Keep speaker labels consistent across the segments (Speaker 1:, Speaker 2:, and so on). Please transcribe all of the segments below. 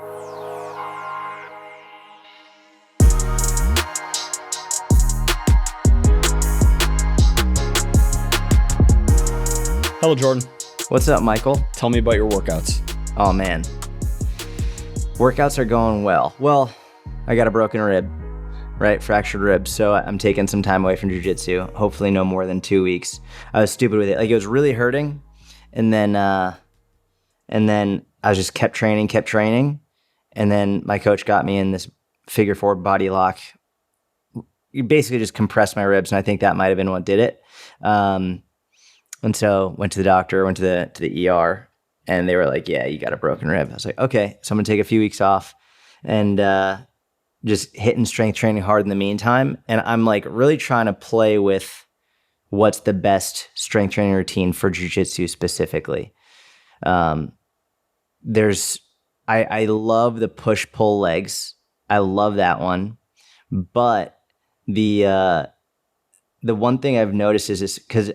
Speaker 1: Hello, Jordan.
Speaker 2: What's up, Michael?
Speaker 1: Tell me about your workouts.
Speaker 2: Oh, man. Workouts are going well. Well, I got a broken rib, right? Fractured rib. So I'm taking some time away from jiu-jitsu. Hopefully no more than 2 weeks. I was stupid with it. Like, it was really hurting. And then I just kept training. And then my coach got me in this figure four body lock. You basically just compressed my ribs. And I think that might've been what did it. And so went to the doctor, went to the ER, and they were like, yeah, you got a broken rib. I was like, okay, so I'm going to take a few weeks off and just hitting strength training hard in the meantime. And I'm like really trying to play with what's the best strength training routine for jiu-jitsu specifically. I love the push-pull legs. I love that one. But the one thing I've noticed is because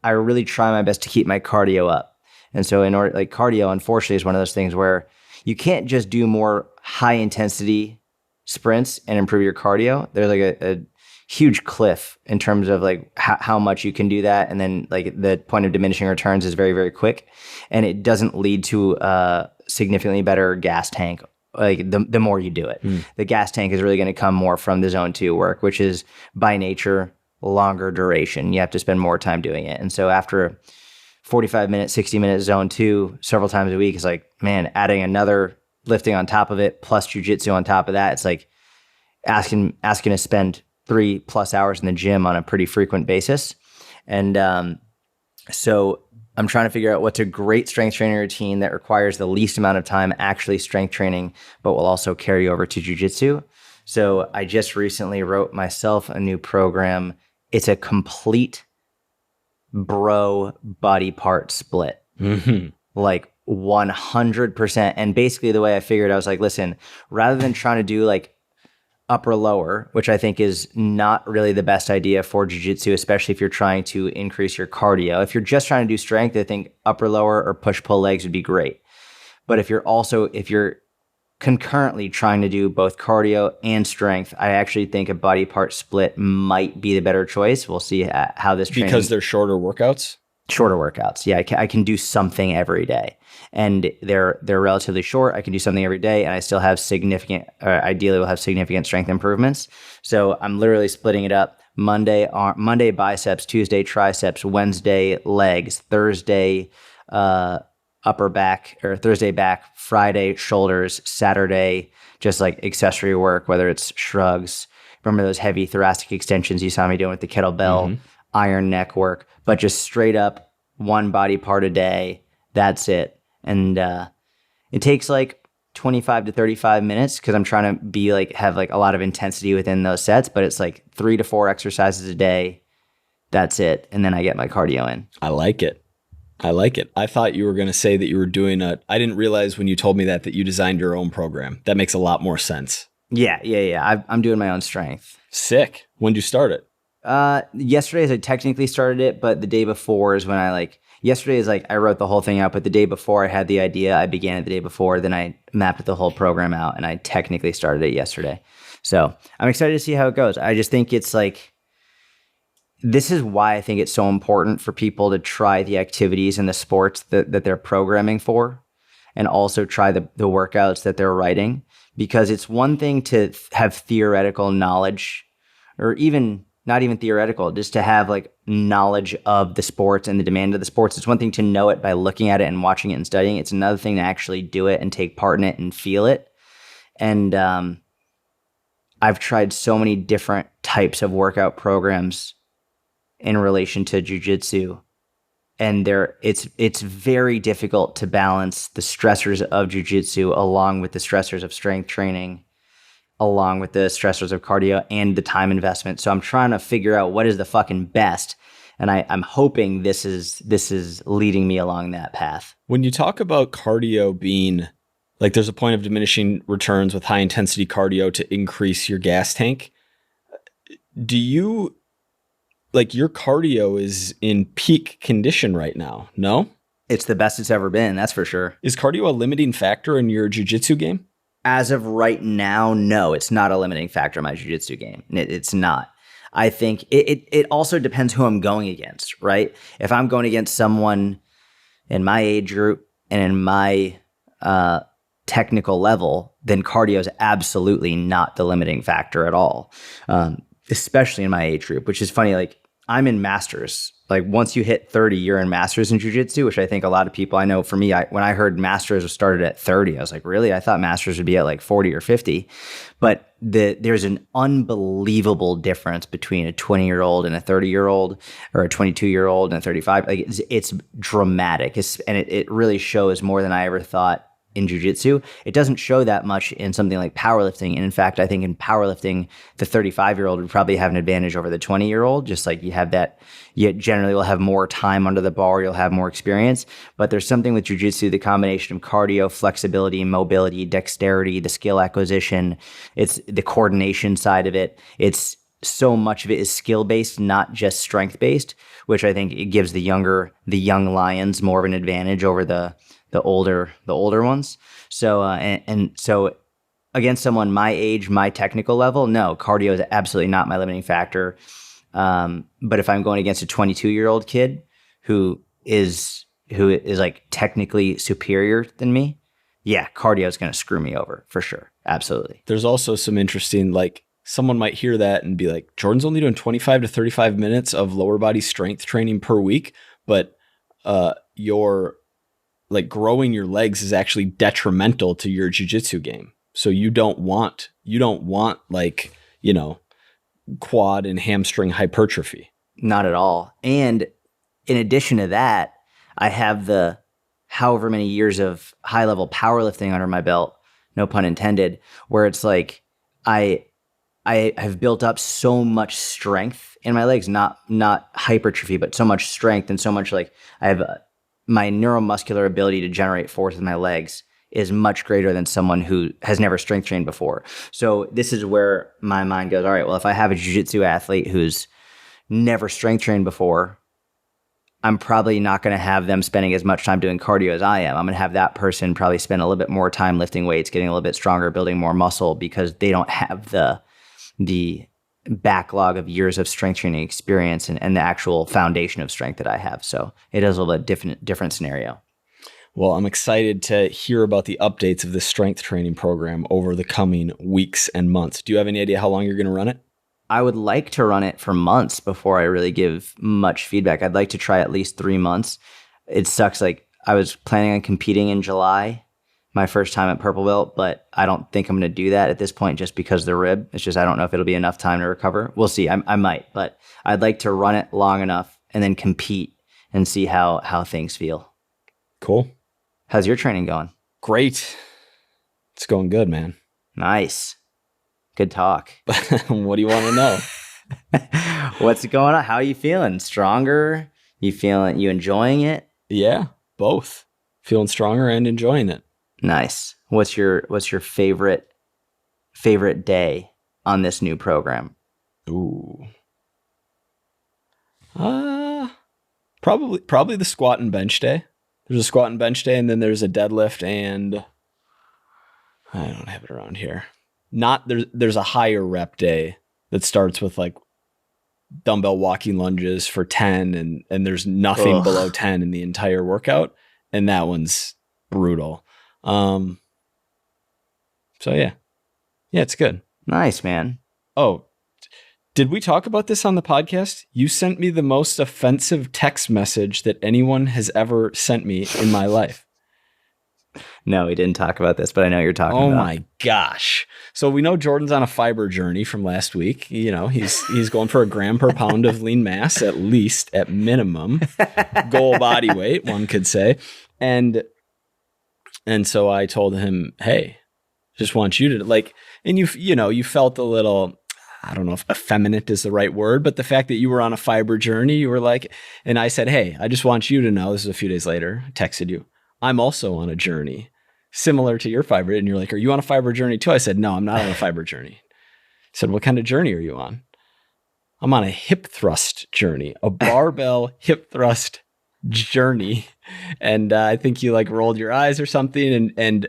Speaker 2: I really try my best to keep my cardio up. And so cardio, unfortunately, is one of those things where you can't just do more high intensity sprints and improve your cardio. There's like a huge cliff in terms of like how much you can do that. And then like the point of diminishing returns is very, very quick. And it doesn't lead to a significantly better gas tank. Like the more you do it, the gas tank is really going to come more from the zone 2 work, which is by nature longer duration. You have to spend more time doing it. And so after 45-minute, 60-minute zone 2 several times a week, it's like, man, adding another lifting on top of it plus jiu-jitsu on top of that, it's like asking to spend 3+ hours in the gym on a pretty frequent basis. And so I'm trying to figure out what's a great strength training routine that requires the least amount of time actually strength training, but will also carry over to jiu-jitsu. So I just recently wrote myself a new program. It's a complete bro body part split, like 100%. And basically the way I figured, I was like, listen, rather than trying to do like upper lower, which I think is not really the best idea for jiu-jitsu, especially if you're trying to increase your cardio. If you're just trying to do strength, I think upper lower or push pull legs would be great. But if you're concurrently trying to do both cardio and strength, I actually think a body part split might be the better choice. We'll see how this training...
Speaker 1: Because they're shorter workouts?
Speaker 2: Shorter workouts. Yeah, I can do something every day. And they're relatively short. I can do something every day and I still have ideally will have significant strength improvements. So I'm literally splitting it up. Monday biceps, Tuesday triceps, Wednesday legs, Thursday upper back, or Thursday back, Friday shoulders, Saturday just like accessory work, whether it's shrugs. Remember those heavy thoracic extensions you saw me doing with the kettlebell, iron neck work, but just straight up one body part a day. That's it. And it takes like 25 to 35 minutes because I'm trying to have like a lot of intensity within those sets, but it's like 3 to 4 exercises a day. That's it. And then I get my cardio in.
Speaker 1: I like it. I thought you were going to say that you were doing I didn't realize when you told me that you designed your own program. That makes a lot more sense.
Speaker 2: Yeah. I'm doing my own strength.
Speaker 1: Sick. When did you start it?
Speaker 2: Yesterday I technically started it, but the day before is when yesterday is like I wrote the whole thing out, but the day before I had the idea, I began it the day before, then I mapped the whole program out and I technically started it yesterday. So I'm excited to see how it goes. I just think it's like, this is why I think it's so important for people to try the activities and the sports that they're programming for, and also try the workouts that they're writing, because it's one thing to have theoretical knowledge, or even not even theoretical, just to have like knowledge of the sports and the demand of the sports. It's one thing to know it by looking at it and watching it and studying. It's another thing to actually do it and take part in it and feel it. And I've tried so many different types of workout programs in relation to jiu-jitsu, and it's very difficult to balance the stressors of jiu-jitsu along with the stressors of strength training, along with the stressors of cardio and the time investment. So I'm trying to figure out what is the fucking best, and I'm hoping this is leading me along that path.
Speaker 1: When you talk about cardio being like there's a point of diminishing returns with high intensity cardio to increase your gas tank, do you... like your cardio is in peak condition right now, no?
Speaker 2: It's the best it's ever been, that's for sure.
Speaker 1: Is cardio a limiting factor in your jiu-jitsu game?
Speaker 2: As of right now, no, it's not a limiting factor in my jiu-jitsu game. It's not. I think it also depends who I'm going against, right? If I'm going against someone in my age group and in my technical level, then cardio is absolutely not the limiting factor at all, especially in my age group, which is funny. Like, I'm in masters. Like, once you hit 30, you're in masters in jiu-jitsu, which I think a lot of people, I know for me, when I heard masters started at 30, I was like, really? I thought masters would be at like 40 or 50. But there's an unbelievable difference between a 20-year-old and a 30-year-old, or a 22-year-old and a 35. Like, it's dramatic. And it really shows more than I ever thought in jiu-jitsu. It doesn't show that much in something like powerlifting. And in fact, I think in powerlifting, the 35-year-old would probably have an advantage over the 20-year-old. Just like you generally will have more time under the bar, you'll have more experience. But there's something with jiu-jitsu, the combination of cardio, flexibility, mobility, dexterity, the skill acquisition, it's the coordination side of it. It's so much of it is skill-based, not just strength-based, which I think it gives the young lions more of an advantage over the older ones. So and so against someone my age, my technical level, no, cardio is absolutely not my limiting factor. But if I'm going against a 22-year-old kid who is like technically superior than me, yeah, cardio is going to screw me over for sure. Absolutely.
Speaker 1: There's also some interesting, like, someone might hear that and be like, Jordan's only doing 25 to 35 minutes of lower body strength training per week, but your like growing your legs is actually detrimental to your jiu-jitsu game. So you don't want like, quad and hamstring hypertrophy.
Speaker 2: Not at all. And in addition to that, I have the however many years of high level powerlifting under my belt, no pun intended, where it's like I have built up so much strength in my legs, not hypertrophy, but so much strength and so much, like, I have my neuromuscular ability to generate force with my legs is much greater than someone who has never strength trained before. So this is where my mind goes, all right, well, if I have a jiu-jitsu athlete who's never strength trained before, I'm probably not going to have them spending as much time doing cardio as I am. I'm going to have that person probably spend a little bit more time lifting weights, getting a little bit stronger, building more muscle, because they don't have the backlog of years of strength training experience and the actual foundation of strength that I have. So it is a little bit different scenario.
Speaker 1: Well, I'm excited to hear about the updates of this strength training program over the coming weeks and months. Do you have any idea how long you're going to run it?
Speaker 2: I would like to run it for months before I really give much feedback. I'd like to try at least 3 months. It sucks. Like, I was planning on competing in July, my first time at Purple Belt, but I don't think I'm going to do that at this point just because of the rib. It's just I don't know if it'll be enough time to recover. We'll see. I might, but I'd like to run it long enough and then compete and see how things feel.
Speaker 1: Cool.
Speaker 2: How's your training going?
Speaker 1: Great. It's going good, man.
Speaker 2: Nice. Good talk.
Speaker 1: What do you want to know?
Speaker 2: What's going on? How are you feeling? Stronger? You enjoying it?
Speaker 1: Yeah, both. Feeling stronger and enjoying it.
Speaker 2: Nice. What's your favorite day on this new program?
Speaker 1: Ooh. Probably the squat and bench day. There's a squat and bench day, and then there's a deadlift, and I don't have it around here. There's a higher rep day that starts with like dumbbell walking lunges for 10, and there's nothing below 10 in the entire workout, and that one's brutal. So yeah, it's good.
Speaker 2: Nice, man.
Speaker 1: Oh, did we talk about this on the podcast? You sent me the most offensive text message that anyone has ever sent me in my life.
Speaker 2: No, we didn't talk about this, but I know you're talking about.
Speaker 1: Oh my gosh. So we know Jordan's on a fiber journey from last week. He's going for a gram per pound of lean mass, at least, at minimum. Goal body weight, one could say. And so I told him, hey, just want you to like, and you felt a little, I don't know if effeminate is the right word, but the fact that you were on a fiber journey, you were like, and I said, hey, I just want you to know, this is a few days later, I texted you, I'm also on a journey similar to your fiber. And you're like, are you on a fiber journey too? I said, no, I'm not on a fiber journey. I said, what kind of journey are you on? I'm on a hip thrust journey, a barbell hip thrust journey. And I think you like rolled your eyes or something. And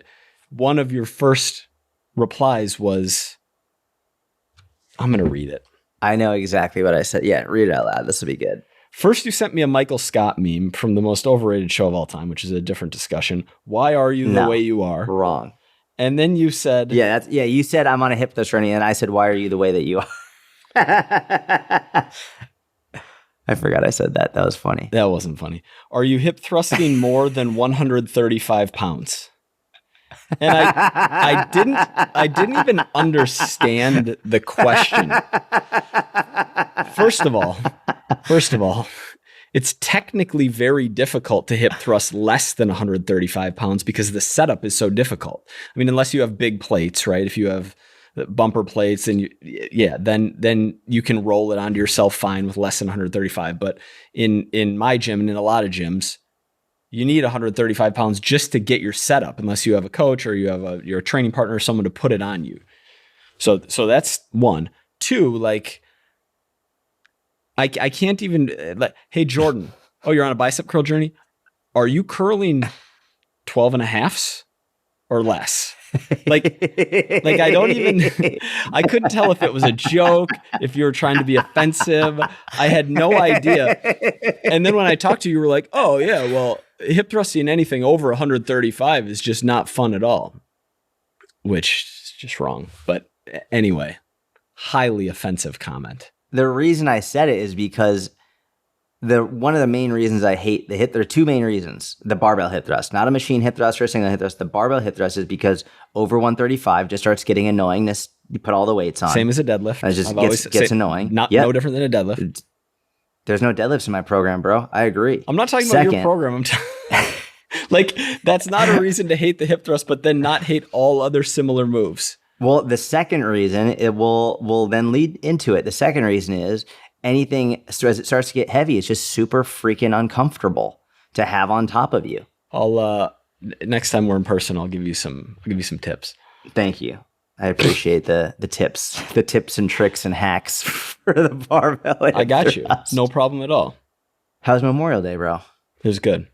Speaker 1: one of your first replies was, I'm going to read it.
Speaker 2: I know exactly what I said. Yeah, read it out loud. This will be good.
Speaker 1: First, you sent me a Michael Scott meme from the most overrated show of all time, which is a different discussion. Why are you the way you are?
Speaker 2: Wrong.
Speaker 1: And then you said...
Speaker 2: you said I'm on a hip thrust journey, and I said, why are you the way that you are? I forgot I said that. That was funny.
Speaker 1: That wasn't funny. Are you hip thrusting more than 135 pounds? And I didn't even understand the question. First of all, it's technically very difficult to hip thrust less than 135 pounds because the setup is so difficult. I mean, unless you have big plates, right? If you have bumper plates, then you can roll it onto yourself fine with less than 135. But in my gym and in a lot of gyms, you need 135 pounds just to get your setup, unless you have a coach or you're a training partner or someone to put it on you. So that's one. Two, like, I can't even, like, hey, Jordan, oh, you're on a bicep curl journey? Are you curling 12 and a halves or less? Like I don't even, I couldn't tell if it was a joke, if you were trying to be offensive. I had no idea. And then when I talked to you, you were like, oh yeah, well, hip thrusting anything over 135 is just not fun at all, which is just wrong. But anyway, highly offensive comment.
Speaker 2: The reason I said it is because one of the main reasons I hate the hip, there are two main reasons. The barbell hip thrust, not a machine hip thrust or a single hip thrust. The barbell hip thrust is because over 135 just starts getting annoying. You put all the weights on.
Speaker 1: Same as a deadlift.
Speaker 2: It just gets annoying.
Speaker 1: No different than a deadlift.
Speaker 2: There's no deadlifts in my program, bro. I agree.
Speaker 1: I'm not talking about your program. Like, that's not a reason to hate the hip thrust, but then not hate all other similar moves.
Speaker 2: Well, the second reason, it will then lead into it. The second reason is anything, as it starts to get heavy, it's just super freaking uncomfortable to have on top of you.
Speaker 1: I'll next time we're in person, I'll give you some tips.
Speaker 2: Thank you. I appreciate the tips and tricks and hacks for the barbell.
Speaker 1: I got you. No problem at all.
Speaker 2: How's Memorial Day, bro?
Speaker 1: It was good.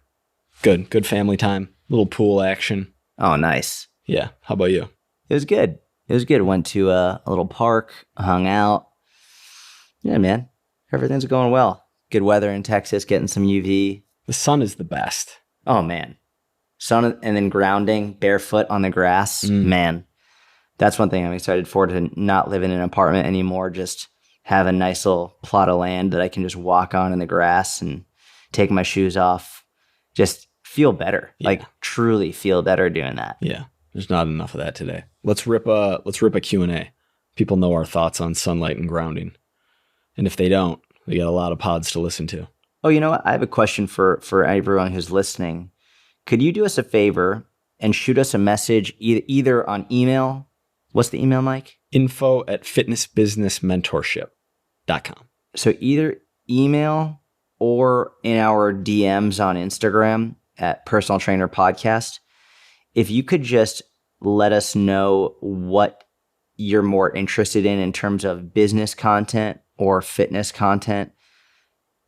Speaker 1: Good family time. Little pool action.
Speaker 2: Oh, nice.
Speaker 1: Yeah. How about you?
Speaker 2: It was good. Went to a little park, hung out. Yeah, man. Everything's going well. Good weather in Texas, getting some UV.
Speaker 1: The sun is the best.
Speaker 2: Oh, man. Sun and then grounding, barefoot on the grass. Man, that's one thing I'm excited for, to not live in an apartment anymore. Just have a nice little plot of land that I can just walk on in the grass and take my shoes off. Just feel better.
Speaker 1: Yeah.
Speaker 2: Like, truly feel better doing that.
Speaker 1: Yeah. There's not enough of that today. Let's rip a Q&A. People know our thoughts on sunlight and grounding. And if they don't, we got a lot of pods to listen to.
Speaker 2: Oh, you know what? I have a question for everyone who's listening. Could you do us a favor and shoot us a message either on email? What's the email, Mike?
Speaker 1: info@fitnessbusinessmentorship.com.
Speaker 2: So either email or in our DMs on Instagram at Personal Trainer Podcast. If you could just let us know what you're more interested in terms of business content or fitness content,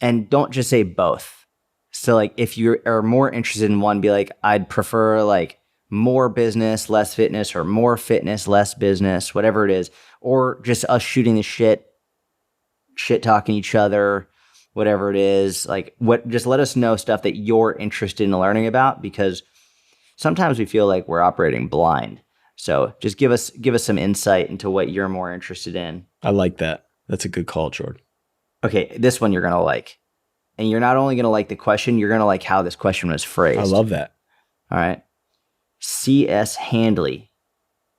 Speaker 2: and don't just say both. So like, if you are more interested in one, be like, I'd prefer like more business, less fitness, or more fitness, less business, whatever it is, or just us shooting the shit talking each other, whatever it is. Like, just let us know stuff that you're interested in learning about, because sometimes we feel like we're operating blind. So just give us some insight into what you're more interested in.
Speaker 1: I like that. That's a good call, Jordan.
Speaker 2: Okay, this one you're going to like. And you're not only going to like the question, you're going to like how this question was phrased.
Speaker 1: I love that.
Speaker 2: All right. C.S. Handley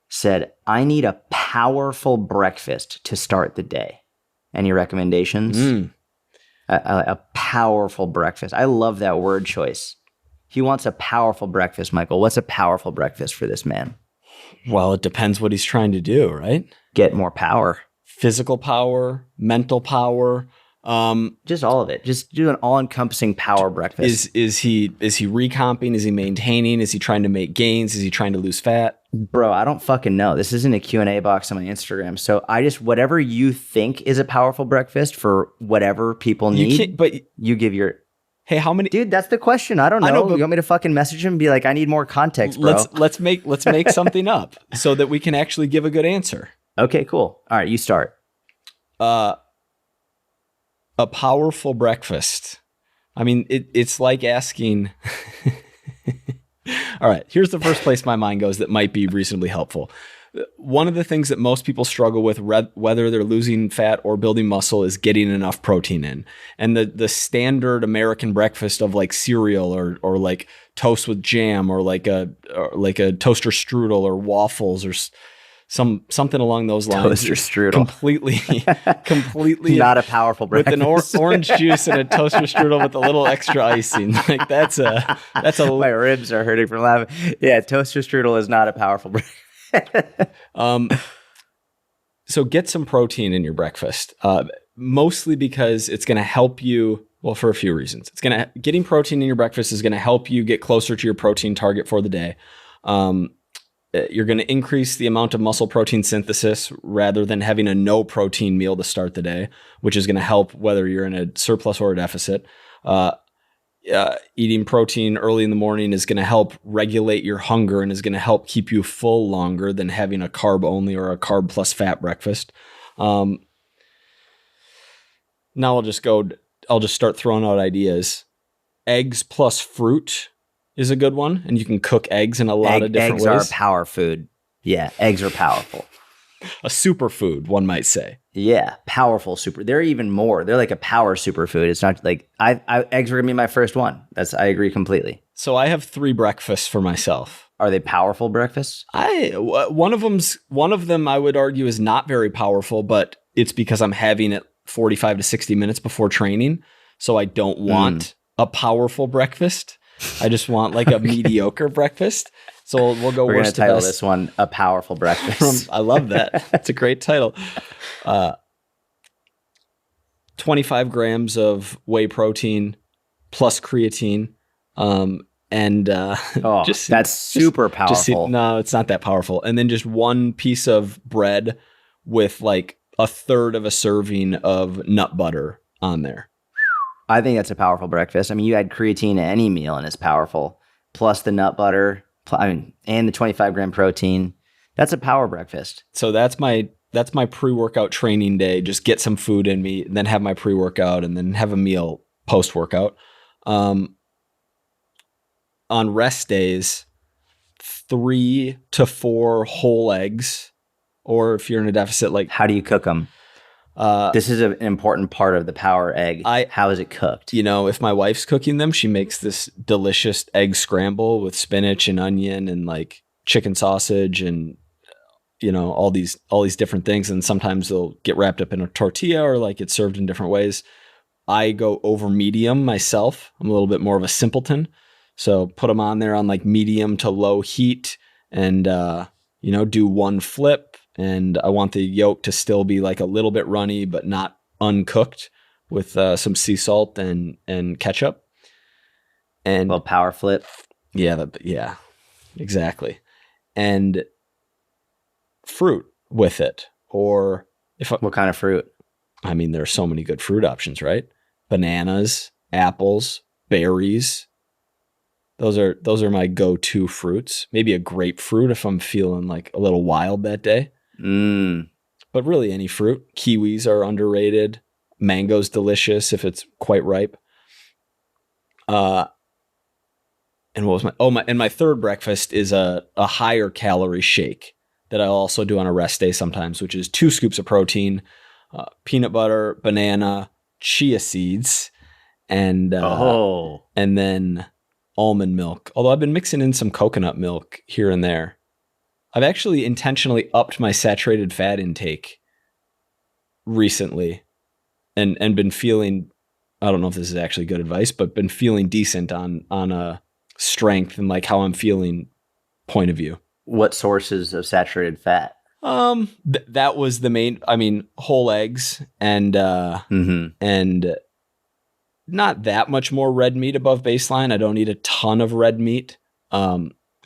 Speaker 2: said, I need a powerful breakfast to start the day. Any recommendations? A powerful breakfast. I love that word choice. He wants a powerful breakfast, Michael. What's a powerful breakfast for this man?
Speaker 1: Well, it depends what he's trying to do, right?
Speaker 2: Get more power.
Speaker 1: Physical power, mental power.
Speaker 2: Just all of it. Just do an all-encompassing power breakfast.
Speaker 1: Is he recomping? Is he maintaining? Is he trying to make gains? Is he trying to lose fat?
Speaker 2: Bro, I don't fucking know. This isn't a Q&A box on my Instagram. So whatever you think is a powerful breakfast for whatever people need,
Speaker 1: but
Speaker 2: you give your...
Speaker 1: Hey, how many?
Speaker 2: Dude, that's the question. I don't know.
Speaker 1: I know, but
Speaker 2: you want me to fucking message him and be like, I need more context, bro?
Speaker 1: let's make something up so that we can actually give a good answer.
Speaker 2: Okay, cool. All right, you start.
Speaker 1: A powerful breakfast. I mean, it's like asking. All right, here's the first place my mind goes that might be reasonably helpful. One of the things that most people struggle with, whether they're losing fat or building muscle, is getting enough protein in. And the standard American breakfast of like cereal or like toast with jam or like a toaster strudel or waffles or something along those lines.
Speaker 2: Toaster strudel.
Speaker 1: Completely
Speaker 2: Not a powerful breakfast.
Speaker 1: With an orange juice and a toaster strudel with a little extra icing. Like that's a
Speaker 2: My ribs are hurting from laughing. Yeah, toaster strudel is not a powerful breakfast.
Speaker 1: So get some protein in your breakfast, mostly because it's going to help you. Well, for a few reasons, getting protein in your breakfast is going to help you get closer to your protein target for the day. You're going to increase the amount of muscle protein synthesis rather than having a no protein meal to start the day, which is going to help whether you're in a surplus or a deficit. Eating protein early in the morning is going to help regulate your hunger and is going to help keep you full longer than having a carb only or a carb plus fat breakfast. Now I'll just start throwing out ideas. Eggs plus fruit is a good one. And you can cook eggs in a lot of different ways.
Speaker 2: Eggs are a power food. Yeah, eggs are powerful.
Speaker 1: A superfood, one might say.
Speaker 2: Yeah, powerful super. They're even more. They're like a power superfood. It's not like eggs are gonna be my first one. I agree completely.
Speaker 1: So I have 3 breakfasts for myself.
Speaker 2: Are they powerful breakfasts?
Speaker 1: One of them I would argue is not very powerful, but it's because I'm having it 45 to 60 minutes before training. So I don't want a powerful breakfast. I just want like a mediocre breakfast. So we'll go. We're going to
Speaker 2: title this one "A Powerful Breakfast."
Speaker 1: I love that. It's a great title. 25 grams of whey protein plus creatine,
Speaker 2: that's super powerful.
Speaker 1: No, it's not that powerful. And then just one piece of bread with like a third of a serving of nut butter on there.
Speaker 2: I think that's a powerful breakfast. I mean, you add creatine to any meal and it's powerful. Plus the nut butter. And the 25 gram protein. That's a power breakfast.
Speaker 1: So that's my pre-workout training day. Just get some food in me, and then have my pre-workout, and then have a meal post-workout. On rest days, 3 to 4 whole eggs, or if you're in a deficit, like
Speaker 2: how do you cook them? This is an important part of the power egg. How is it cooked?
Speaker 1: If my wife's cooking them, she makes this delicious egg scramble with spinach and onion and like chicken sausage and all these different things. And sometimes they'll get wrapped up in a tortilla or like it's served in different ways. I go over medium myself. I'm a little bit more of a simpleton, so put them on there on like medium to low heat, and do one flip. And I want the yolk to still be like a little bit runny, but not uncooked, with some sea salt and ketchup. And
Speaker 2: well, power flip.
Speaker 1: Yeah, exactly. And fruit with it, or
Speaker 2: what kind of fruit?
Speaker 1: I mean, there are so many good fruit options, right? Bananas, apples, berries. Those are my go-to fruits. Maybe a grapefruit if I'm feeling like a little wild that day. But really any fruit. Kiwis are underrated. Mango's delicious if it's quite ripe. And what was my third breakfast is a higher calorie shake that I'll also do on a rest day sometimes, which is 2 scoops of protein, peanut butter, banana, chia seeds, and then almond milk. Although I've been mixing in some coconut milk here and there. I've actually intentionally upped my saturated fat intake recently and been feeling, I don't know if this is actually good advice, but been feeling decent on a strength and like how I'm feeling point of view.
Speaker 2: What sources of saturated fat?
Speaker 1: That was the main, whole eggs and not that much more red meat above baseline. I don't eat a ton of red meat.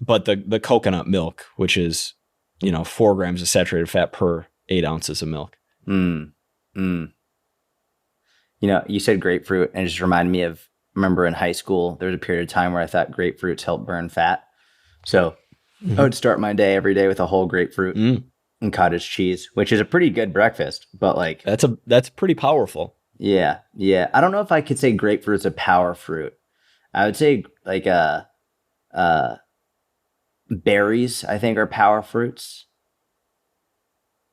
Speaker 1: But the coconut milk, which is, 4 grams of saturated fat per 8 ounces of milk.
Speaker 2: You said grapefruit, and it just reminded me of remember in high school, there was a period of time where I thought grapefruits help burn fat. So I would start my day every day with a whole grapefruit and cottage cheese, which is a pretty good breakfast. But like
Speaker 1: that's pretty powerful.
Speaker 2: yeah. I don't know if I could say grapefruit's a power fruit. I would say like berries, I think, are power fruits.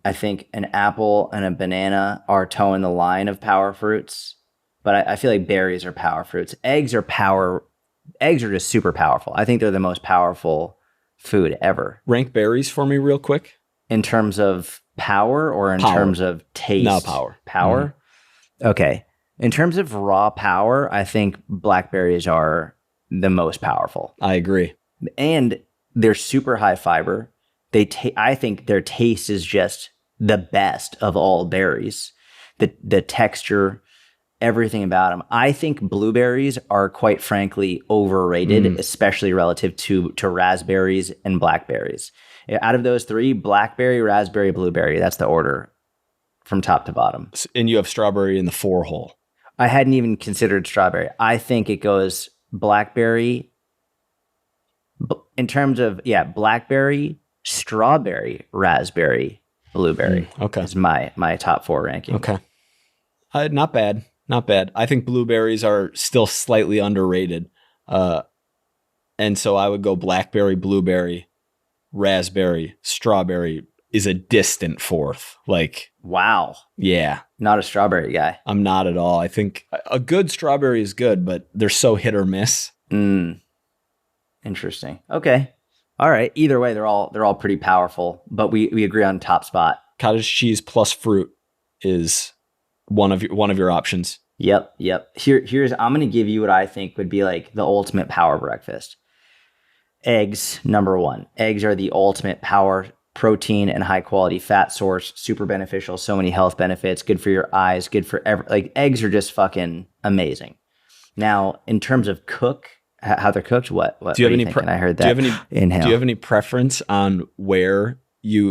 Speaker 2: I think an apple and a banana are toeing the line of power fruits, but I feel like berries are power fruits. Eggs are just super powerful. I think they're the most powerful food ever.
Speaker 1: Rank berries for me real quick.
Speaker 2: In terms of power or in terms of taste?
Speaker 1: No, power.
Speaker 2: Power? Okay. In terms of raw power, I think blackberries are the most powerful.
Speaker 1: I agree.
Speaker 2: And they're super high fiber. I think their taste is just the best of all berries. The texture, everything about them. I think blueberries are quite frankly overrated, especially relative to raspberries and blackberries. Out of those three, blackberry, raspberry, blueberry, that's the order from top to bottom.
Speaker 1: And you have strawberry in the 4 hole.
Speaker 2: I hadn't even considered strawberry. I think it goes blackberry, in terms of, blackberry, strawberry, raspberry, blueberry.
Speaker 1: Okay.
Speaker 2: Is my top 4 ranking.
Speaker 1: Okay. Not bad. Not bad. I think blueberries are still slightly underrated. And so I would go blackberry, blueberry, raspberry, strawberry is a distant 4th. Like,
Speaker 2: wow.
Speaker 1: Yeah.
Speaker 2: Not a strawberry guy.
Speaker 1: I'm not at all. I think a good strawberry is good, but they're so hit or miss.
Speaker 2: Interesting. Okay. All right. Either way, they're all pretty powerful, but we agree on top spot.
Speaker 1: Cottage cheese plus fruit is one of your options.
Speaker 2: Yep. Here's I'm going to give you what I think would be like the ultimate power breakfast. Eggs, number 1. Eggs are the ultimate power protein and high quality fat source, super beneficial, so many health benefits, good for your eyes, good for eggs are just fucking amazing. Now, in terms of how they're cooked, what
Speaker 1: do you have any
Speaker 2: I heard that.
Speaker 1: Do you have any preference on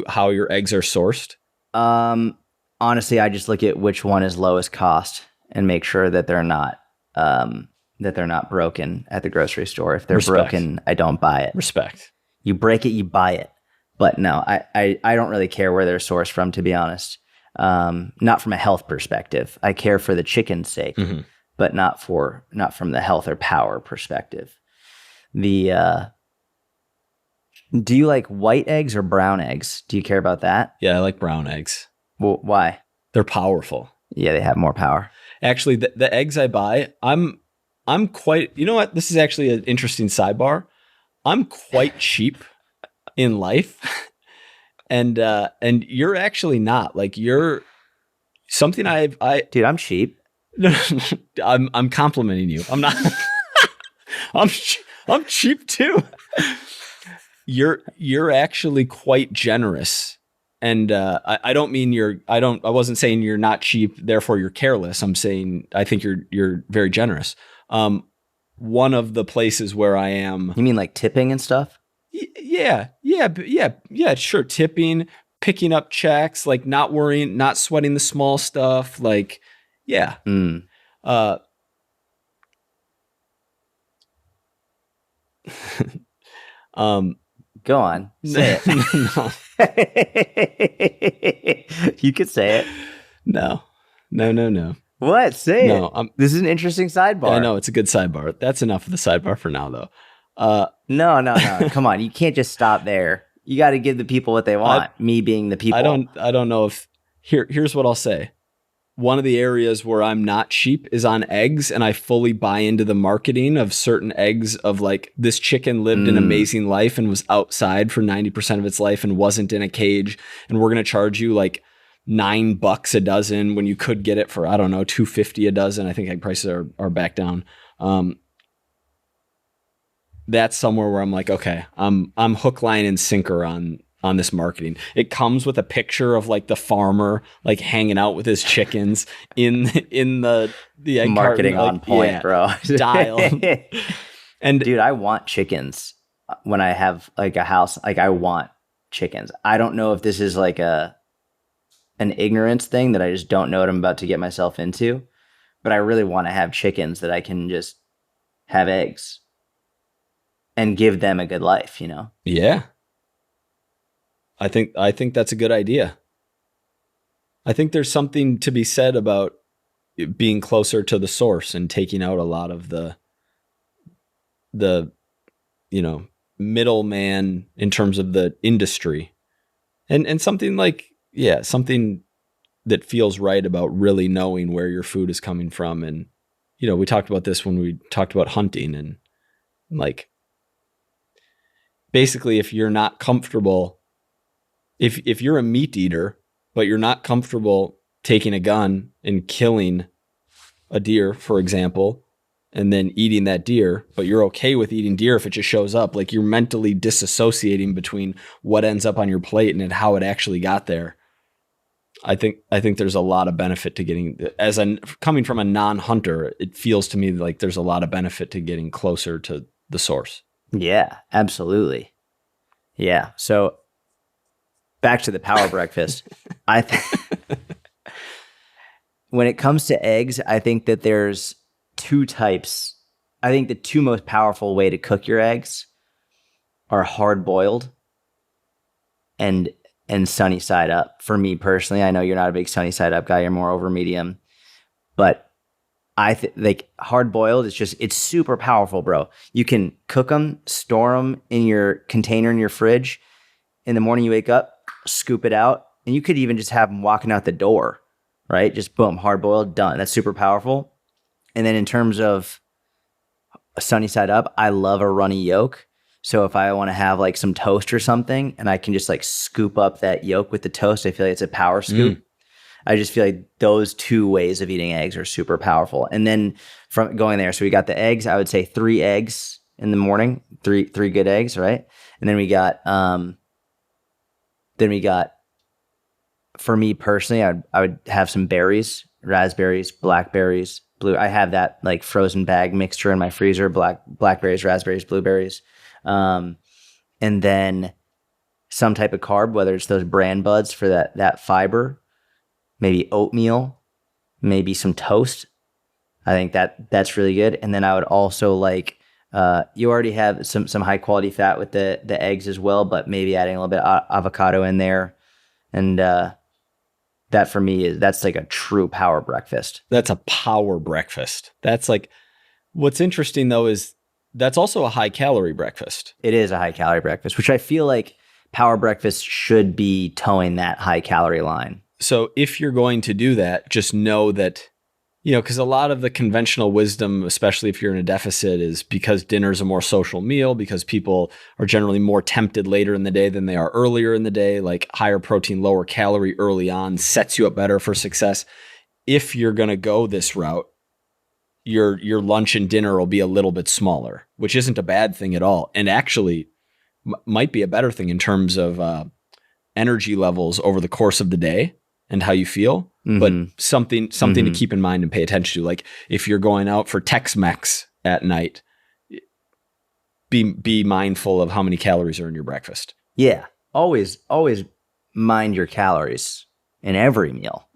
Speaker 1: how your eggs are sourced?
Speaker 2: Honestly, I just look at which one is lowest cost and make sure that they're not broken at the grocery store. If they're broken, I don't buy it.
Speaker 1: Respect.
Speaker 2: You break it, you buy it. But no, I don't really care where they're sourced from, to be honest. Not from a health perspective. I care for the chicken's sake, but not from the health or power perspective. Do you like white eggs or brown eggs? Do you care about that?
Speaker 1: Yeah, I like brown eggs.
Speaker 2: Well, why?
Speaker 1: They're powerful.
Speaker 2: Yeah, they have more power.
Speaker 1: Actually, the eggs I buy, I'm quite, you know what? This is actually an interesting sidebar. I'm quite cheap in life. And you're actually not. Like, you're something
Speaker 2: Dude, I'm cheap.
Speaker 1: I'm complimenting you. I'm not. I'm cheap too. You're actually quite generous. And I don't mean I wasn't saying you're not cheap, therefore you're careless. I'm saying I think you're very generous. One of the places where I am.
Speaker 2: You mean like tipping and stuff?
Speaker 1: Yeah, sure. Tipping, picking up checks, like not worrying, not sweating the small stuff. Like, yeah.
Speaker 2: Go on. Say it. You could say it.
Speaker 1: No.
Speaker 2: What? Say
Speaker 1: no,
Speaker 2: it. This is an interesting sidebar.
Speaker 1: I know, it's a good sidebar. That's enough of the sidebar for now, though.
Speaker 2: No. Come on. You can't just stop there. You got to give the people what they want. Me being the people.
Speaker 1: I don't know if here's what I'll say. One of the areas where I'm not cheap is on eggs, and I fully buy into the marketing of certain eggs of like, this chicken lived an amazing life and was outside for 90% of its life and wasn't in a cage, and we're going to charge you like $9 a dozen when you could get it for, I don't know, $2.50 a dozen. I think egg prices are back down. That's somewhere where I'm like, okay, I'm hook, line, and sinker on this marketing. It comes with a picture of like the farmer like hanging out with his chickens in the egg
Speaker 2: marketing
Speaker 1: carton,
Speaker 2: on point, bro.
Speaker 1: Dial. And
Speaker 2: dude, I want chickens when I have like a house. Like, I want chickens. I don't know if this is like an ignorance thing that I just don't know what I'm about to get myself into, but I really want to have chickens that I can just have eggs and give them a good life,
Speaker 1: Yeah. I think that's a good idea. I think there's something to be said about being closer to the source and taking out a lot of the middleman in terms of the industry. And something like, something that feels right about really knowing where your food is coming from. And, we talked about this when we talked about hunting, and like, basically, if you're not comfortable, if you're a meat eater, but you're not comfortable taking a gun and killing a deer, for example, and then eating that deer, but you're okay with eating deer if it just shows up, like you're mentally disassociating between what ends up on your plate and how it actually got there. I think there's a lot of benefit to getting, coming from a non-hunter, it feels to me like there's a lot of benefit to getting closer to the source.
Speaker 2: Yeah, absolutely. Yeah. So back to the power breakfast. When it comes to eggs, I think that there's two types. I think the two most powerful way to cook your eggs are hard boiled and sunny side up. For me personally, I know you're not a big sunny side up guy. You're more over medium, but I think like hard boiled it's super powerful, bro. You can cook them, store them in your container in your fridge. In the morning you wake up, scoop it out, and you could even just have them walking out the door, right? Just boom, hard boiled, done. That's super powerful. And then in terms of a sunny side up, I love a runny yolk. So if I want to have like some toast or something and I can just like scoop up that yolk with the toast, I feel like it's a power scoop. I just feel like those two ways of eating eggs are super powerful. And then from going there, so we got the eggs, I would say 3 eggs in the morning, three good eggs, right? And then we got for me personally, I would have some berries, raspberries, blackberries, blue. I have that like frozen bag mixture in my freezer, blackberries, raspberries, blueberries. And then some type of carb, whether it's those bran buds for that fiber, maybe oatmeal, maybe some toast. I think that's really good. And then I would also like, you already have some high quality fat with the eggs as well, but maybe adding a little bit of avocado in there. And that for me that's like a true power breakfast.
Speaker 1: That's a power breakfast. That's like, what's interesting though is that's also a high calorie breakfast.
Speaker 2: It is a high calorie breakfast, which I feel like power breakfast should be towing that high calorie line.
Speaker 1: So if you're going to do that, just know that, because a lot of the conventional wisdom, especially if you're in a deficit, is because dinner's a more social meal, because people are generally more tempted later in the day than they are earlier in the day, like higher protein, lower calorie early on sets you up better for success. If you're going to go this route, your lunch and dinner will be a little bit smaller, which isn't a bad thing at all. And actually might be a better thing in terms of energy levels over the course of the day and how you feel, but something to keep in mind and pay attention to. Like if you're going out for Tex-Mex at night, be mindful of how many calories are in your breakfast.
Speaker 2: Yeah. Always mind your calories in every meal.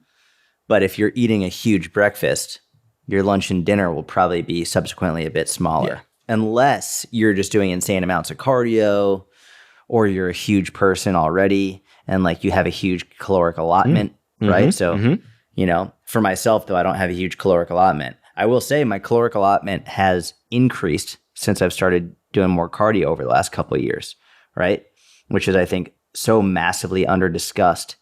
Speaker 2: But if you're eating a huge breakfast, your lunch and dinner will probably be subsequently a bit smaller.
Speaker 1: Yeah.
Speaker 2: Unless you're just doing insane amounts of cardio or you're a huge person already and like you have a huge caloric allotment, right? So, for myself though, I don't have a huge caloric allotment. I will say my caloric allotment has increased since I've started doing more cardio over the last couple of years, right? Which is, I think, so massively under-discussed.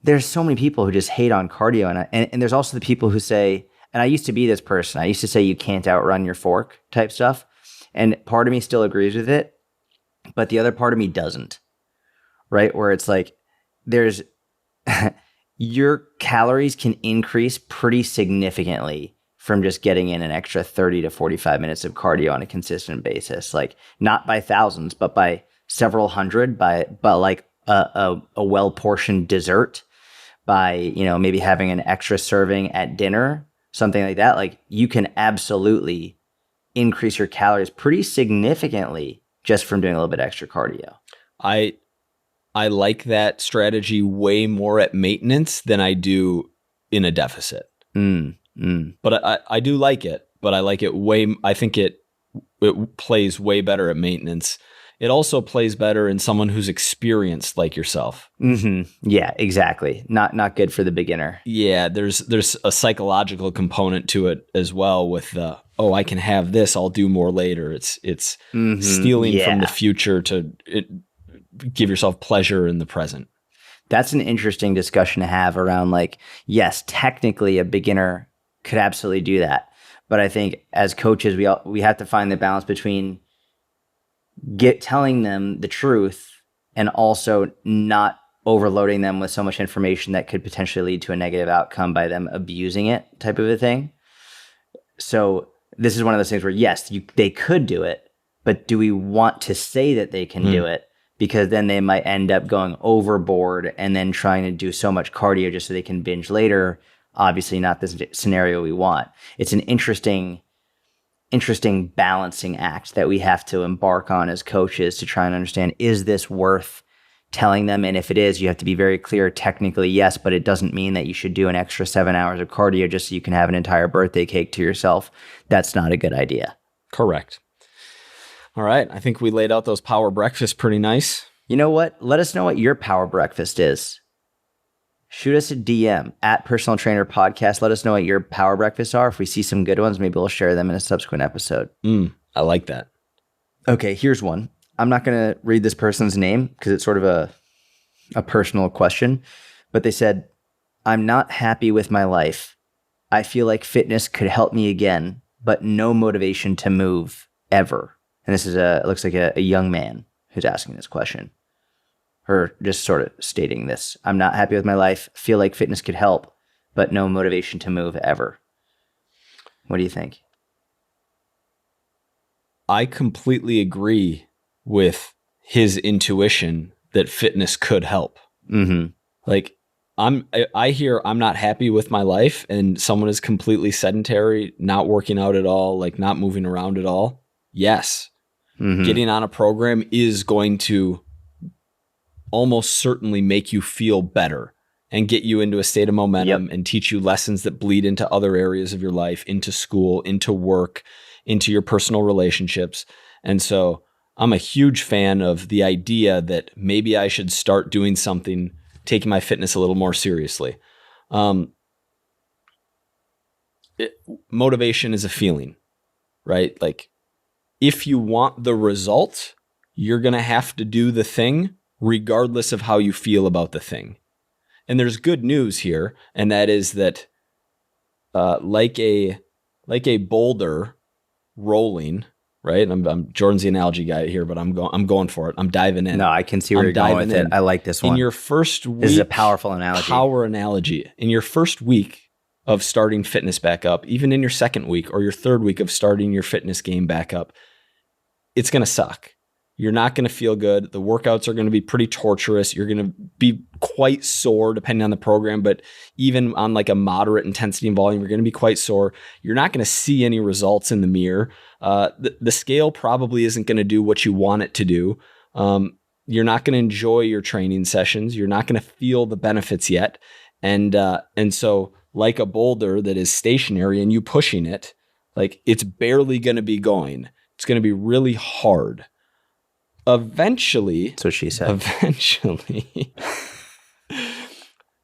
Speaker 2: There's so many people who just hate on cardio. And there's also the people who say, and I used to be this person, I used to say you can't outrun your fork type stuff. And part of me still agrees with it, but the other part of me doesn't, right? Where it's like, there's, your calories can increase pretty significantly from just getting in an extra 30 to 45 minutes of cardio on a consistent basis. Like not by thousands, but by several hundred, but like a well-portioned dessert, by, maybe having an extra serving at dinner, something like that. Like you can absolutely increase your calories pretty significantly just from doing a little bit extra cardio.
Speaker 1: I like that strategy way more at maintenance than I do in a deficit. But I do like it. but I think it plays way better at maintenance. It also plays better in someone who's experienced like yourself.
Speaker 2: Yeah, exactly. Not good for the beginner.
Speaker 1: Yeah, there's a psychological component to it as well with I can have this, I'll do more later. It's stealing from the future to give yourself pleasure in the present.
Speaker 2: That's an interesting discussion to have around like, yes, technically a beginner could absolutely do that. But I think as coaches, we have to find the balance between telling them the truth and also not overloading them with so much information that could potentially lead to a negative outcome by them abusing it, type of a thing. So this is one of those things where, yes, they could do it, but do we want to say that they can do it? Because then they might end up going overboard and then trying to do so much cardio just so they can binge later. Obviously not the scenario we want. It's an interesting balancing act that we have to embark on as coaches to try and understand, is this worth telling them? And if it is, you have to be very clear technically, yes, but it doesn't mean that you should do an extra 7 hours of cardio just so you can have an entire birthday cake to yourself. That's not a good idea.
Speaker 1: Correct. All right. I think we laid out those power breakfasts pretty nice.
Speaker 2: You know what? Let us know what your power breakfast is. Shoot us a DM at Personal Trainer Podcast. Let us know what your power breakfasts are. If we see some good ones, maybe we'll share them in a subsequent episode.
Speaker 1: I like that.
Speaker 2: Okay, here's one. I'm not going to read this person's name because it's sort of a personal question, but they said, I'm not happy with my life. I feel like fitness could help me again, but no motivation to move ever. And this is it looks like a young man who's asking this question. Or just sort of stating this. I'm not happy with my life. Feel like fitness could help, but no motivation to move ever. What do you think?
Speaker 1: I completely agree with his intuition that fitness could help. Like I hear I'm not happy with my life and someone is completely sedentary, not working out at all, like not moving around at all. Yes. Getting on a program is going to almost certainly make you feel better and get you into a state of momentum and teach you lessons that bleed into other areas of your life, into school, into work, into your personal relationships. And so I'm a huge fan of the idea that maybe I should start doing something, taking my fitness a little more seriously. Motivation is a feeling, right? Like if you want the result, you're going to have to do the thing regardless of how you feel about the thing. And there's good news here, and that is that like a boulder rolling, right? I'm Jordan's the analogy guy here, but I'm going for it. I'm diving in.
Speaker 2: No, I can see where you're going with it. I like this one.
Speaker 1: In your first week,
Speaker 2: this is a powerful analogy.
Speaker 1: Power analogy. In your first week of starting fitness back up, even in your second week or your third week of starting your fitness game back up, it's going to suck. You're not going to feel good. The workouts are going to be pretty torturous. You're going to be quite sore depending on the program, but even on like a moderate intensity and volume, you're going to be quite sore. You're not going to see any results in the mirror. The scale probably isn't going to do what you want it to do. You're not going to enjoy your training sessions. You're not going to feel the benefits yet. And so like a boulder that is stationary and you pushing it, like it's barely going to be going. It's going to be really hard. Eventually,
Speaker 2: that's what she said.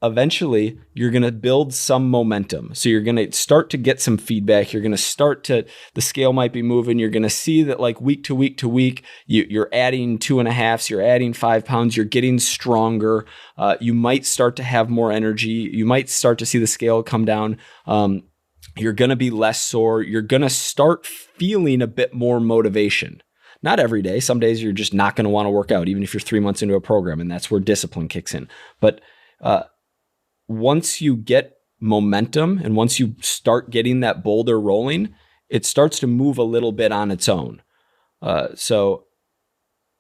Speaker 1: Eventually, you're going to build some momentum. So you're going to start to get some feedback. You're going to the scale might be moving. You're going to see that like week to week, you're adding 2.5s, you're adding 5 pounds, you're getting stronger. You might start to have more energy. You might start to see the scale come down. You're going to be less sore. You're going to start feeling a bit more motivation. Not every day. Some days you're just not going to want to work out, even if you're 3 months into a program, and that's where discipline kicks in. But once you get momentum and once you start getting that boulder rolling, it starts to move a little bit on its own. So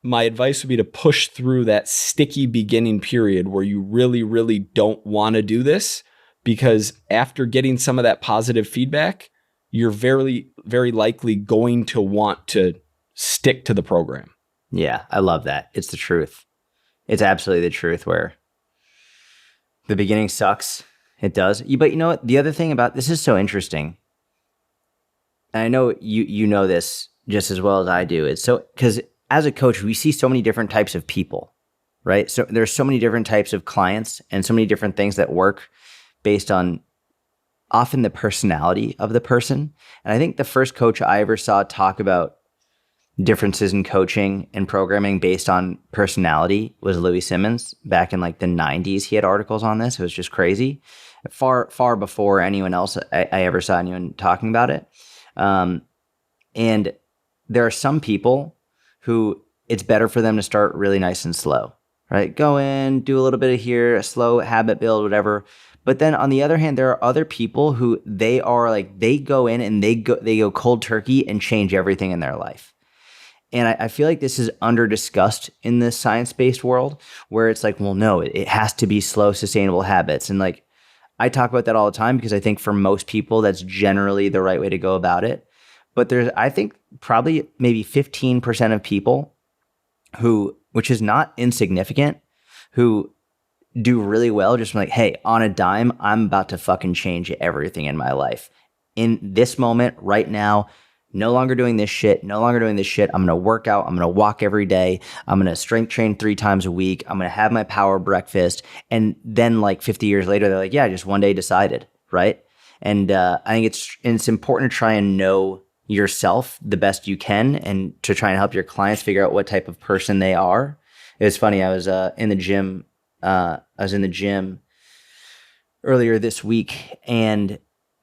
Speaker 1: my advice would be to push through that sticky beginning period where you really, really don't want to do this, because after getting some of that positive feedback, you're very, very likely going to want to stick to the program.
Speaker 2: Yeah, I love that. It's the truth. It's absolutely the truth where the beginning sucks. It does. But you know what? The other thing about this is so interesting. I know you know this just as well as I do. It's so because as a coach, we see so many different types of people, right? So there's so many different types of clients and so many different things that work based on often the personality of the person. And I think the first coach I ever saw talk about differences in coaching and programming based on personality was Louis Simmons back in like the 90s. He had articles on this. It was just crazy. Far before anyone else I ever saw anyone talking about it. And there are some people who it's better for them to start really nice and slow, right? Go in, do a little bit of here, a slow habit build, whatever. But then on the other hand, there are other people who they are like, they go in and they go cold turkey and change everything in their life. And I feel like this is under discussed in the science-based world where it's like, well, no, it has to be slow, sustainable habits. And like, I talk about that all the time because I think for most people, that's generally the right way to go about it. But there's, I think probably maybe 15% of people who, which is not insignificant, who do really well just like, hey, on a dime, I'm about to fucking change everything in my life. In this moment, right now, no longer doing this shit. I'm going to work out. I'm going to walk every day. I'm going to strength train 3 times a week. I'm going to have my power breakfast. And then like 50 years later, they're like, yeah, I just one day decided, right? And I think it's important to try and know yourself the best you can and to try and help your clients figure out what type of person they are. It was funny. I was in the gym. Earlier this week, and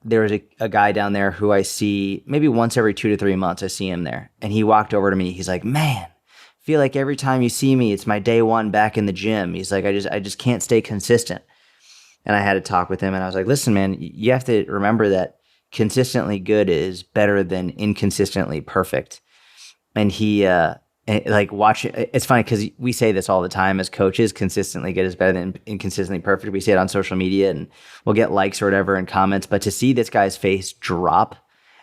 Speaker 2: there was a guy down there who I see maybe once every 2 to 3 months. I see him there, and he walked over to me. He's like, "Man, I feel like every time you see me, it's my day one back in the gym." He's like, I just can't stay consistent." And I had to talk with him, and I was like, "Listen, man, you have to remember that consistently good is better than inconsistently perfect." And he like watch it. It's funny because we say this all the time as coaches: consistently good is better than inconsistently perfect. We say it on social media, and we'll get likes or whatever and comments. But to see this guy's face drop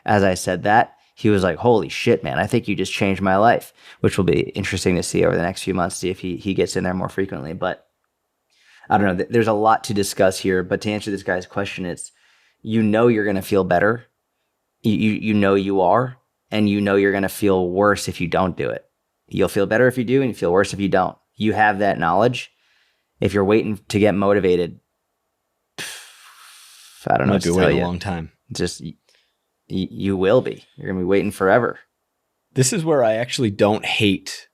Speaker 2: as I said that, he was like, "Holy shit, man! I think you just changed my life," which will be interesting to see over the next few months. See if he gets in there more frequently. But I don't know. There's a lot to discuss here. But to answer this guy's question, it's you're going to feel better. You know you are, and you're going to feel worse if you don't do it. You'll feel better if you do, and you feel worse if you don't. You have that knowledge. If you're waiting to get motivated, I don't know what to tell you.
Speaker 1: Might be waiting a long time.
Speaker 2: Just you will be. You're gonna be waiting forever.
Speaker 1: This is where I actually don't hate.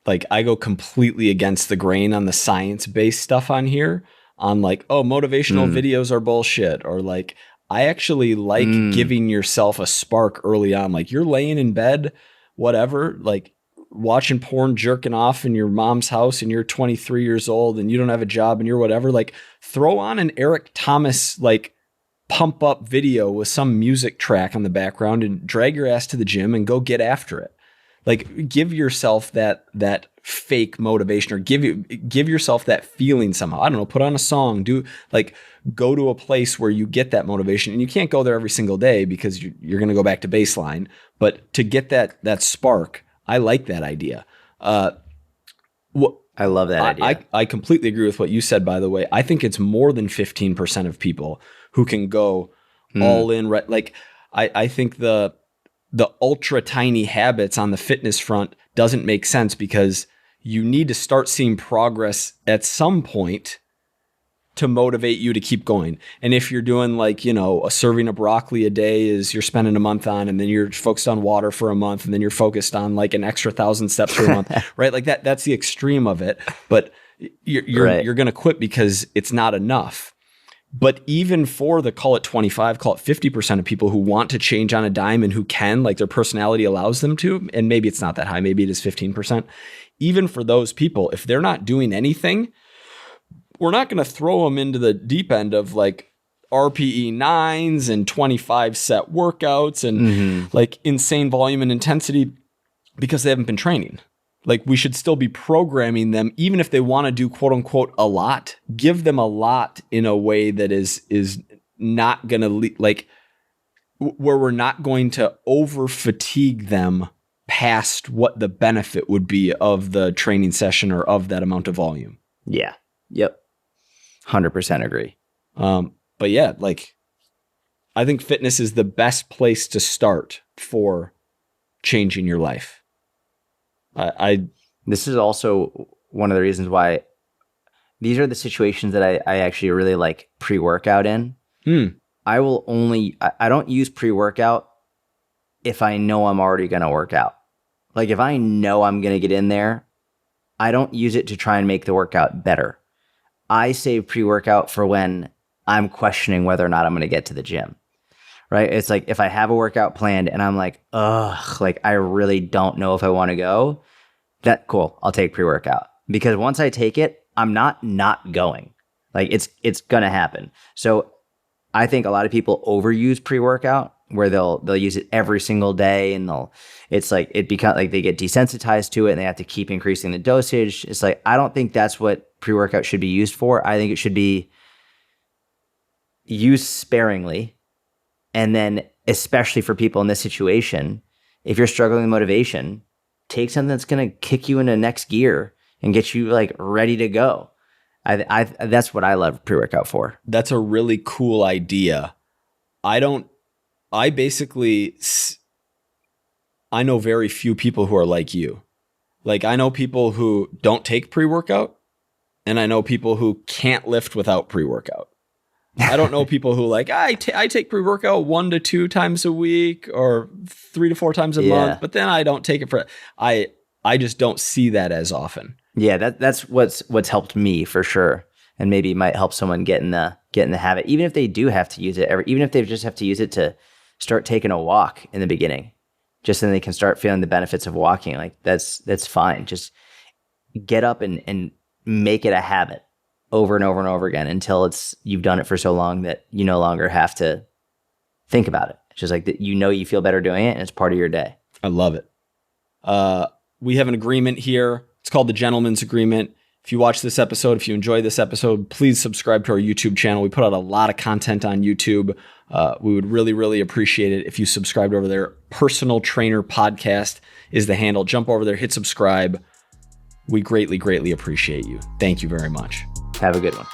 Speaker 1: Like, I go completely against the grain on the science-based stuff on here. On like, oh, motivational videos are bullshit, or like, I actually like giving yourself a spark early on. Like, you're laying in bed, whatever, like watching porn, jerking off in your mom's house, and you're 23 years old and you don't have a job and you're whatever, like throw on an Eric Thomas, like pump up video with some music track on the background and drag your ass to the gym and go get after it. Like, give yourself that fake motivation, or give yourself that feeling somehow. I don't know, put on a song, go to a place where you get that motivation. And you can't go there every single day because you're going to go back to baseline, but to get that spark, I like that idea.
Speaker 2: I love that idea.
Speaker 1: I completely agree with what you said, by the way. I think it's more than 15% of people who can go all in. Right? Like, I think the ultra tiny habits on the fitness front doesn't make sense because you need to start seeing progress at some point to motivate you to keep going. And if you're doing like, a serving of broccoli a day is you're spending a month on, and then you're focused on water for a month, and then you're focused on like an extra 1,000 steps for a month, right? Like that's the extreme of it. But you're going to quit because it's not enough. But even for the call it 50% of people who want to change on a dime and who can, like their personality allows them to, and maybe it's not that high, maybe it is 15%. Even for those people, if they're not doing anything, we're not going to throw them into the deep end of like RPE 9s and 25 set workouts and like insane volume and intensity because they haven't been training. Like, we should still be programming them, even if they want to do quote unquote a lot, give them a lot in a way that is not going to where we're not going to over fatigue them past what the benefit would be of the training session or of that amount of volume.
Speaker 2: Yeah. Yep. 100% agree.
Speaker 1: But yeah, like, I think fitness is the best place to start for changing your life.
Speaker 2: This is also one of the reasons why these are the situations that I actually really like pre-workout in. I don't use pre-workout if I know I'm already going to work out. Like if I know I'm going to get in there, I don't use it to try and make the workout better. I save pre-workout for when I'm questioning whether or not I'm going to get to the gym, right? It's like if I have a workout planned and I'm like, ugh, like I really don't know if I want to go, that cool, I'll take pre-workout. Because once I take it, I'm not going. Like it's going to happen. So I think a lot of people overuse pre-workout where they'll use it every single day and it becomes like they get desensitized to it and they have to keep increasing the dosage. It's like, I don't think that's what pre-workout should be used for. I think it should be used sparingly. And then especially for people in this situation, if you're struggling with motivation, take something that's going to kick you into next gear and get you like ready to go. That's what I love pre-workout for.
Speaker 1: That's a really cool idea. I know very few people who are like you. Like I know people who don't take pre-workout and I know people who can't lift without pre-workout. I don't know people who like, I take pre-workout 1 to 2 times a week or 3 to 4 times a month, but then I don't take it I just don't see that as often.
Speaker 2: Yeah, that's what's helped me for sure, and maybe might help someone get in the habit, even if they do have to use it, even if they just have to use it to start taking a walk in the beginning, just then they can start feeling the benefits of walking. Like that's fine. Just get up and make it a habit over and over and over again until you've done it for so long that you no longer have to think about it. It's just like that, you feel better doing it, and it's part of your day.
Speaker 1: I love it. We have an agreement here. It's called the Gentleman's Agreement. If you watch this episode, if you enjoy this episode, please subscribe to our YouTube channel. We put out a lot of content on YouTube. We would really, really appreciate it if you subscribed over there. Personal Trainer Podcast is the handle. Jump over there, hit subscribe. We greatly, greatly appreciate you. Thank you very much.
Speaker 2: Have a good one.